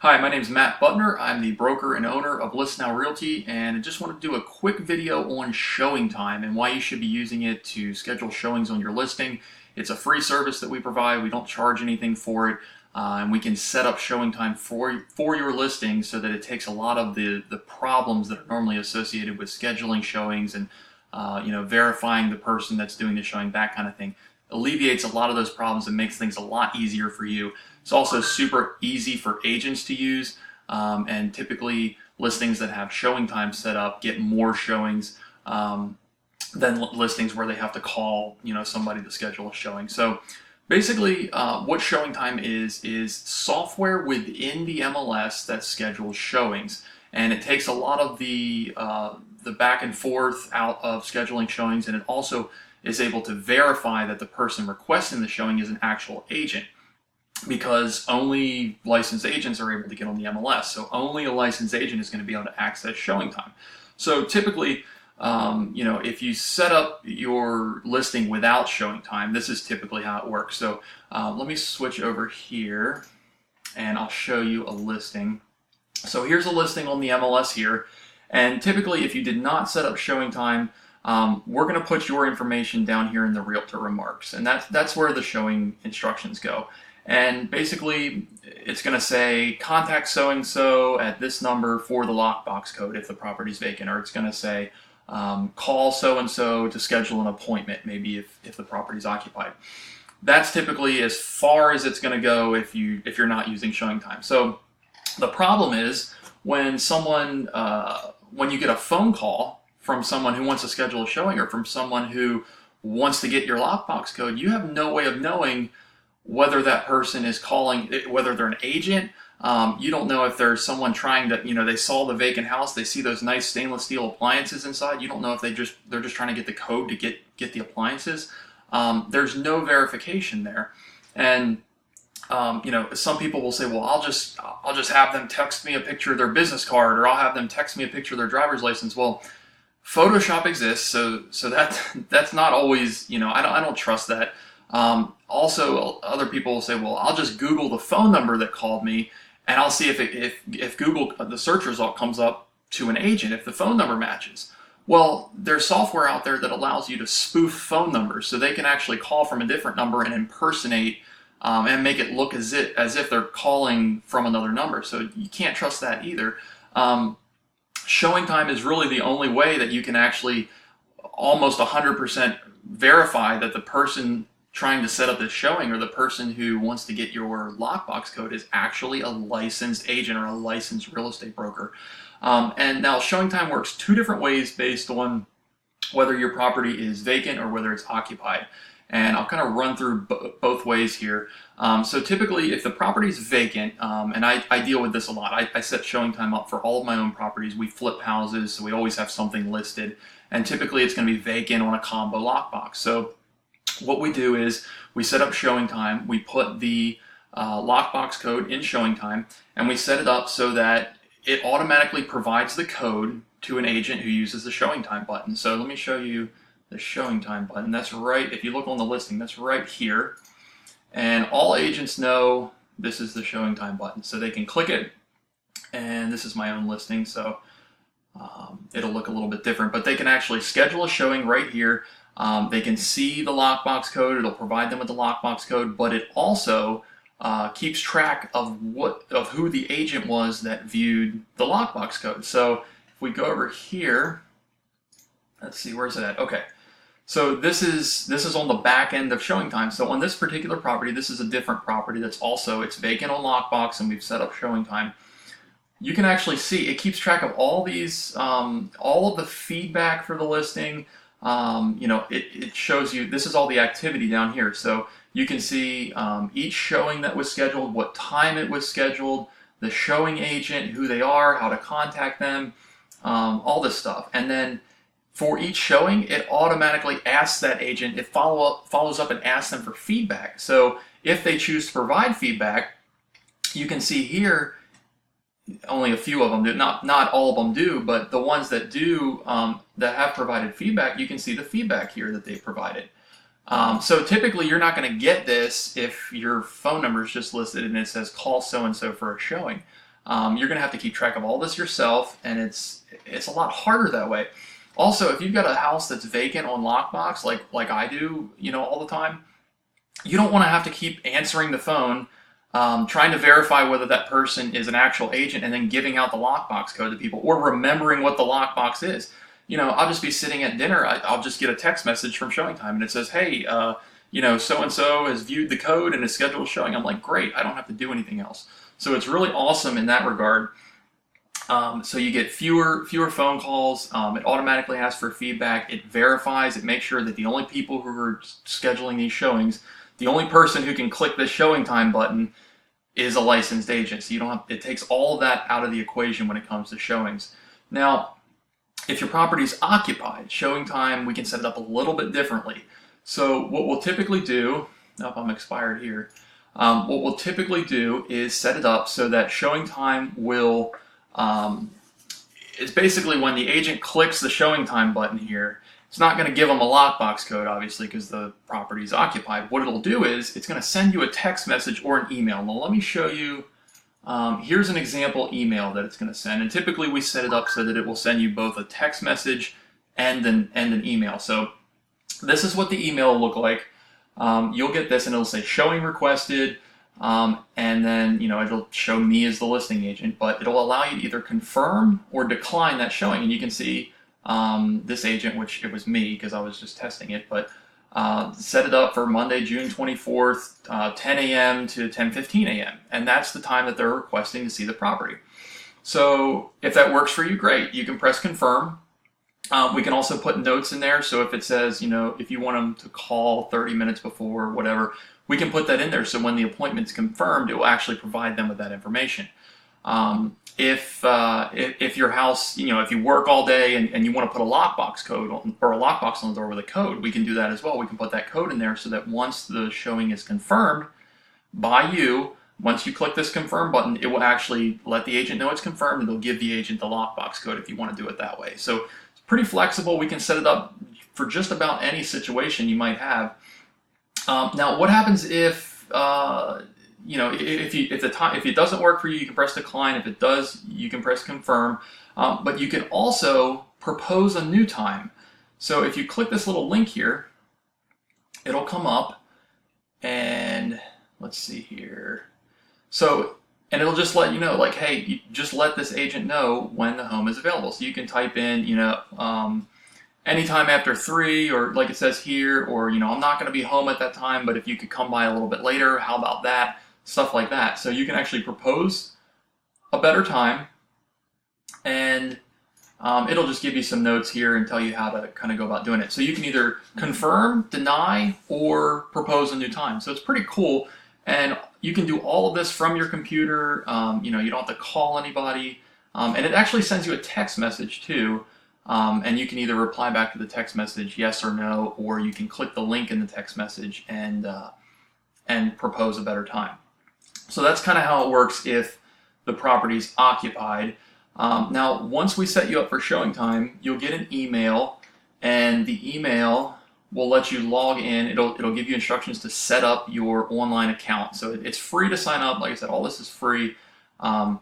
Hi, my name is Matt Butner. I'm the broker and owner of Now Realty, and I just want to do a quick video on ShowingTime and why you should be using it to schedule showings on your listing. It's a free service that we provide. We don't charge anything for it, and we can set up ShowingTime for your listing so that it takes a lot of the problems that are normally associated with scheduling showings and verifying the person that's doing the showing, that kind of thing. Alleviates a lot of those problems and makes things a lot easier for you. It's also super easy for agents to use, and typically listings that have showing time set up get more showings than listings where they have to call somebody to schedule a showing. So basically what showing time is software within the MLS that schedules showings, and it takes a lot of the back and forth out of scheduling showings, and it also is able to verify that the person requesting the showing is an actual agent, because only licensed agents are able to get on the MLS. So only a licensed agent is going to be able to access showing time. So typically, if you set up your listing without showing time, this is typically how it works. So let me switch over here and I'll show you a listing. So here's a listing on the MLS here. And typically, if you did not set up showing time, we're going to put your information down here in the realtor remarks, and that's where the showing instructions go. And basically, it's going to say contact so-and-so at this number for the lockbox code if the property's vacant, or it's going to say call so-and-so to schedule an appointment, maybe if the property's occupied. That's typically as far as it's going to go if you're not using showing time. So the problem is when when you get a phone call from someone who wants to schedule a showing, or from someone who wants to get your lockbox code, you have no way of knowing whether that person is calling, whether they're an agent. You don't know if there's someone trying to, they saw the vacant house, they see those nice stainless steel appliances inside. You don't know if they're just trying to get the code to get the appliances. There's no verification there. And some people will say, well, I'll just have them text me a picture of their business card, or I'll have them text me a picture of their driver's license. Well, Photoshop exists, so that's not always, I don't trust that. Also, other people will say, well, I'll just Google the phone number that called me, and I'll see if Google, the search result comes up to an agent, if the phone number matches. Well, there's software out there that allows you to spoof phone numbers, so they can actually call from a different number and impersonate and make it look as if they're calling from another number. So you can't trust that either. Showing time is really the only way that you can actually almost 100% verify that the person trying to set up this showing, or the person who wants to get your lockbox code, is actually a licensed agent or a licensed real estate broker. And now showing time works two different ways based on whether your property is vacant or whether it's occupied. And I'll kind of run through both ways here. So typically, if the property is vacant, and I deal with this a lot, I set showing time up for all of my own properties. We flip houses, so we always have something listed. And typically, it's going to be vacant on a combo lockbox. So what we do is we set up showing time, we put the lockbox code in showing time, and we set it up so that it automatically provides the code to an agent who uses the showing time button. So let me show you the showing time button. That's right, if you look on the listing, that's right here. And all agents know this is the showing time button, so they can click it. And this is my own listing, so it'll look a little bit different, but they can actually schedule a showing right here. They can see the lockbox code, it'll provide them with the lockbox code, but it also keeps track of who the agent was that viewed the lockbox code. So if we go over here, let's see, where's it at? Okay. So this is on the back end of showing time. So on this particular property, this is a different property it's vacant on lockbox, and we've set up showing time. You can actually see it keeps track of all these, all of the feedback for the listing. It shows you, this is all the activity down here. So you can see each showing that was scheduled, what time it was scheduled, the showing agent, who they are, how to contact them, all this stuff. And then for each showing, it automatically asks that agent, it follows up and asks them for feedback. So if they choose to provide feedback, you can see here, only a few of them do, not all of them do, but the ones that do, that have provided feedback, you can see the feedback here that they provided. So typically you're not going to get this if your phone number is just listed and it says call so-and-so for a showing. You're going to have to keep track of all this yourself, and it's a lot harder that way. Also, if you've got a house that's vacant on lockbox, like I do, all the time, you don't want to have to keep answering the phone, trying to verify whether that person is an actual agent, and then giving out the lockbox code to people, or remembering what the lockbox is. I'll just be sitting at dinner. I'll just get a text message from ShowingTime, and it says, "Hey, so and so has viewed the code and is scheduled a showing." I'm like, great. I don't have to do anything else. So it's really awesome in that regard. So you get fewer phone calls. It automatically asks for feedback. It verifies. It makes sure that the only people who are scheduling these showings, the only person who can click the ShowingTime button is a licensed agent. So you don't have, it takes all of that out of the equation when it comes to showings. Now, if your property is occupied, ShowingTime, we can set it up a little bit differently. So what we'll typically do, I'm expired here. What we'll typically do is set it up so that ShowingTime will, it's basically when the agent clicks the ShowingTime button here, it's not going to give them a lockbox code, obviously, because the property is occupied. What it'll do is it's going to send you a text message or an email. Now let me show you. Here's an example email that it's going to send, and typically we set it up so that it will send you both a text message and an email. So this is what the email will look like. You'll get this, and it'll say showing requested, and then it'll show me as the listing agent, but it'll allow you to either confirm or decline that showing. And you can see this agent, which it was me because I was just testing it, but set it up for Monday, June 24th, 10 a.m. to 10:15 a.m. And that's the time that they're requesting to see the property. So if that works for you, great. You can press confirm. We can also put notes in there. So if it says, if you want them to call 30 minutes before or whatever, we can put that in there. So when the appointment's confirmed, it will actually provide them with that information. If your house, if you work all day and you want to put a lockbox code or a lockbox on the door with a code, we can do that as well. We can put that code in there so that once the showing is confirmed by you, once you click this confirm button, it will actually let the agent know it's confirmed, and it'll give the agent the lockbox code if you want to do it that way. So it's pretty flexible. We can set it up for just about any situation you might have. Now, what happens if if it doesn't work for you, you can press decline. If it does, you can press confirm. But you can also propose a new time. So if you click this little link here, it'll come up, and let's see here. And it'll just let you know, like, hey, you just let this agent know when the home is available. So you can type in, anytime after 3, or like it says here, or, I'm not going to be home at that time, but if you could come by a little bit later, how about that? Stuff like that. So you can actually propose a better time, and it'll just give you some notes here and tell you how to kind of go about doing it. So you can either confirm, deny, or propose a new time. So it's pretty cool. And you can do all of this from your computer. You don't have to call anybody. And it actually sends you a text message too. And you can either reply back to the text message, yes or no, or you can click the link in the text message and propose a better time. So that's kind of how it works if the property's occupied. Now, once we set you up for showing time, you'll get an email, and the email will let you log in. It'll give you instructions to set up your online account. So it's free to sign up. Like I said, all this is free. So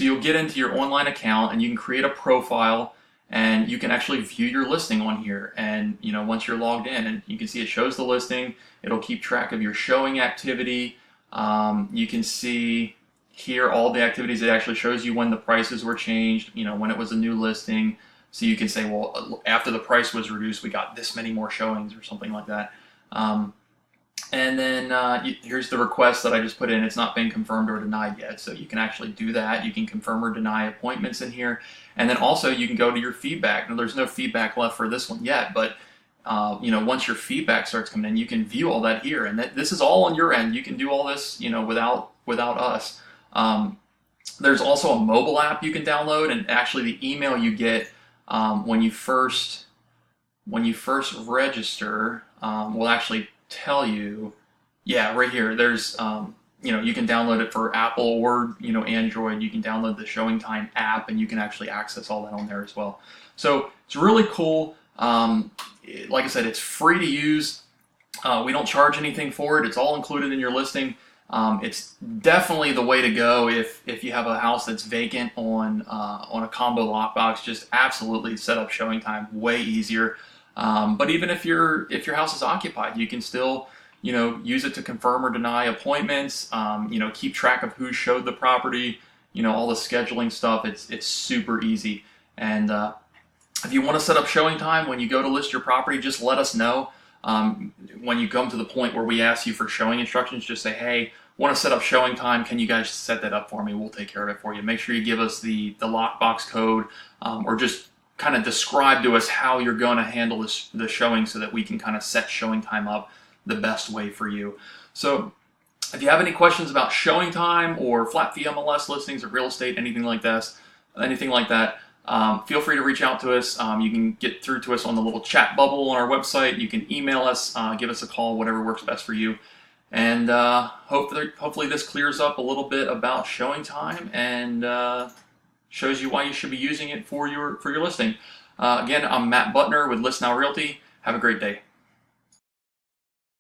you'll get into your online account, and you can create a profile, and you can actually view your listing on here. And once you're logged in, and you can see it shows the listing, it'll keep track of your showing activity. You can see here all the activities. It actually shows you when the prices were changed, when it was a new listing. So you can say, well, after the price was reduced, we got this many more showings or something like that. And then here's the request that I just put in. It's not been confirmed or denied yet. So you can actually do that. You can confirm or deny appointments in here. And then also you can go to your feedback. Now, there's no feedback left for this one yet, but once your feedback starts coming in, you can view all that here. And this is all on your end. You can do all this, without us. There's also a mobile app you can download, and actually the email you get when you first register will actually tell you, right here. There's you can download it for Apple or Android. You can download the ShowingTime app, and you can actually access all that on there as well. So it's really cool. Like I said, it's free to use. We don't charge anything for it. It's all included in your listing. It's definitely the way to go if you have a house that's vacant on a combo lockbox. Just absolutely set up showing time way easier. But even if your house is occupied, you can still use it to confirm or deny appointments. Keep track of who showed the property. All the scheduling stuff. It's super easy. And if you want to set up showing time when you go to list your property, just let us know. When you come to the point where we ask you for showing instructions, just say, hey, want to set up showing time. Can you guys set that up for me? We'll take care of it for you. Make sure you give us the lockbox code, or just kind of describe to us how you're going to handle the showing so that we can kind of set showing time up the best way for you. So if you have any questions about showing time or flat fee MLS listings or real estate, anything like that, feel free to reach out to us. You can get through to us on the little chat bubble on our website. You can email us, give us a call, whatever works best for you. And hopefully this clears up a little bit about showing time and shows you why you should be using it for your listing. Again, I'm Matt Butner with List Now Realty. Have a great day.